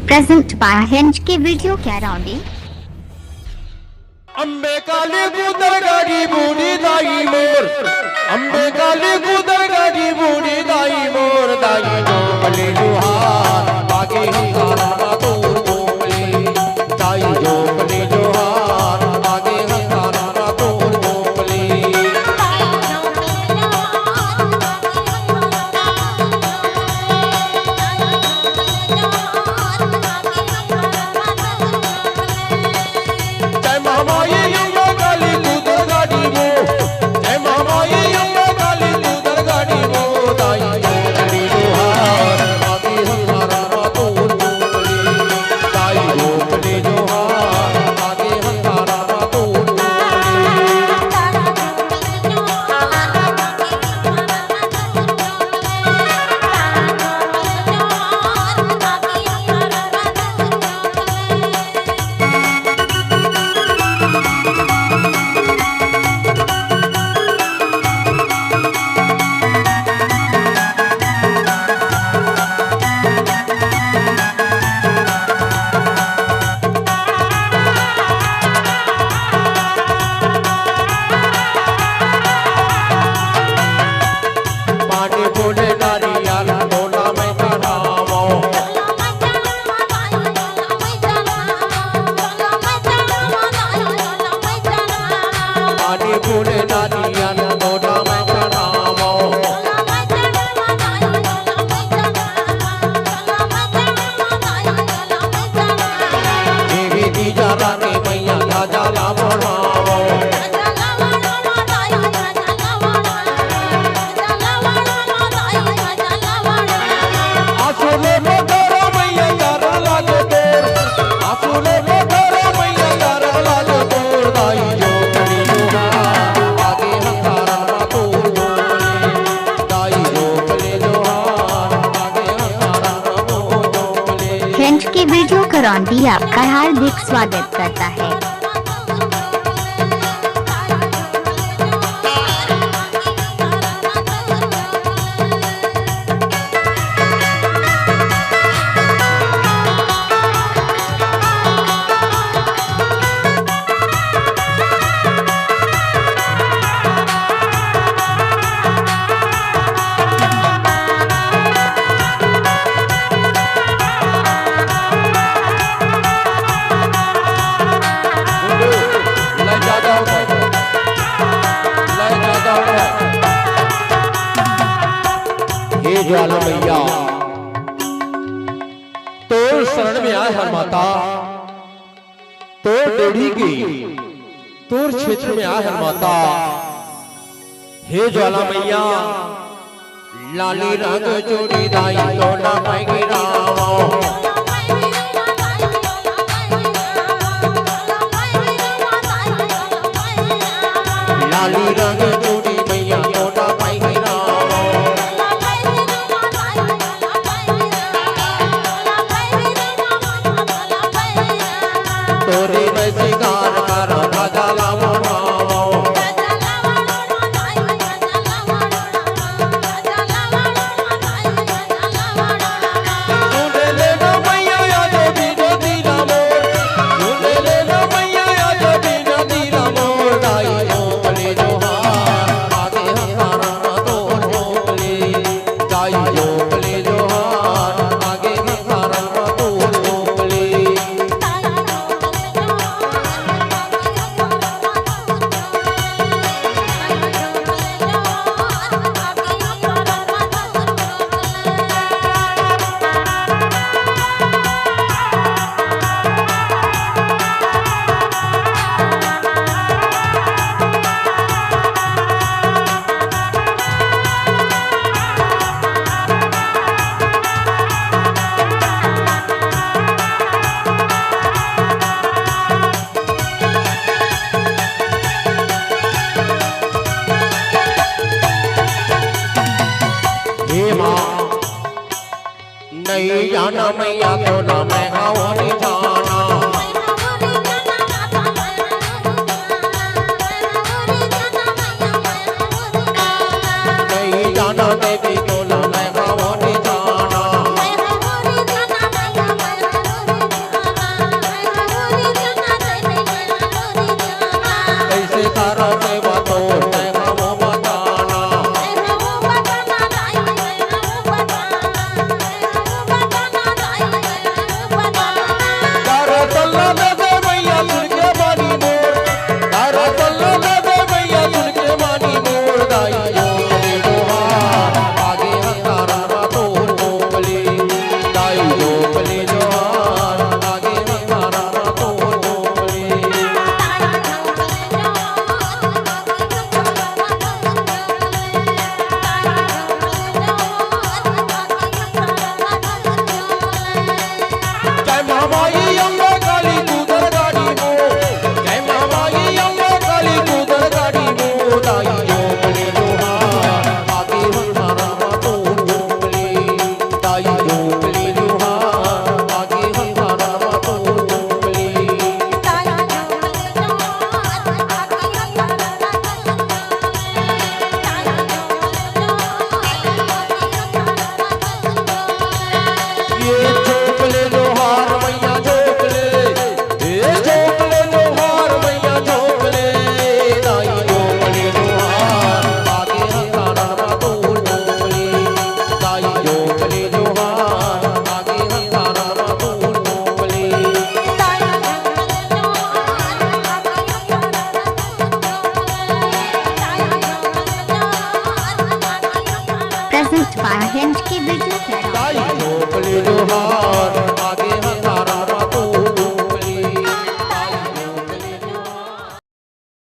Present by Hinge के video कैराउंडी। Ambe काली कुदर गाड़ी बूढ़ी दाई मोर, अंबे काली कुदर गाड़ी बूढ़ी दाई मोर, दाई जो बले जोहार आगे हंकारा ना तोड़ बोले, दाई जो बले जोहार आगे हंकारा ना तोड़ बोले। जय महामाई अंबे काली कुदर गाड़ी मोर, जय महामाई अंबे काली कुदर गाड़ी मोर, दाई जो बले जोहार आगे हंकारा ना तोड़ बोले, दाई जो बले जोहार आगे हंकारा ना तोड़ बोले। पानी बोले नारियल डोला में चढ़ावो, पानी बोले नारियल डोला में चढ़ावो, देवी की जरा के मैया का जाला बढ़ावो, आसुले में डरो मैया यारा लागे तोर, आसुले में डरो मैया यारा लागे तोर, दाई जो बली जोहार आगे हंकारा ना तोड़ बोले, दाई जो बली जोहार आगे हंकारा ना तोड़ बोले। हिंज की वीडियो कैराउंडी आपका हार्दिक स्वागत करता है। लय ज्यादा होता है, लय ज्यादा होता है। हे ज्वाला मैया तोर शरण में आए हर माता, तोर डेढ़ी की तोर क्षेत्र में आए हर माता। हे ज्वाला मैया लाली रंग जोड़ी दाई डोला में गिरावो, लाली रंग जोड़ी मैया डोला में गिरावो, तोरे में सिंगार कर भजला बढ़ावो, झूले ले लो मैया आज बिना दीना मोर, झूले ले लो मैया आज बिना दीना मोर, दाई जो बले जोहार आगे हंकारा ना तोड़ बोले, दाई जो बले जोहार आगे हंकारा ना तोड़ बोले। हे माँ नहीं जाना मैया तो ना मैं आओ नहीं जाना, नहीं जाना देवी तो ना मैं आओ नहीं जाना, मामाई अम्बा काली कूदर गाड़ी मो जय मामाई अम्बा काली कूदर गाड़ी मो दाइयो बले लोहार आगे हंसारा तो झोंकले दाइयो बले लोहार आगे हंसारा तो झोंकले ये झोंकले लोहार मैया झोंकले ये झोंकले लोहार मैया झोंकले दाइयो बले लोहार आगे हंसारा तो झोंकले दाइयो बले लोहार आगे हंसारा तो झोंकले प्रेजेंट बाय हिंद की वीडियो दाइयो बले लोहार आगे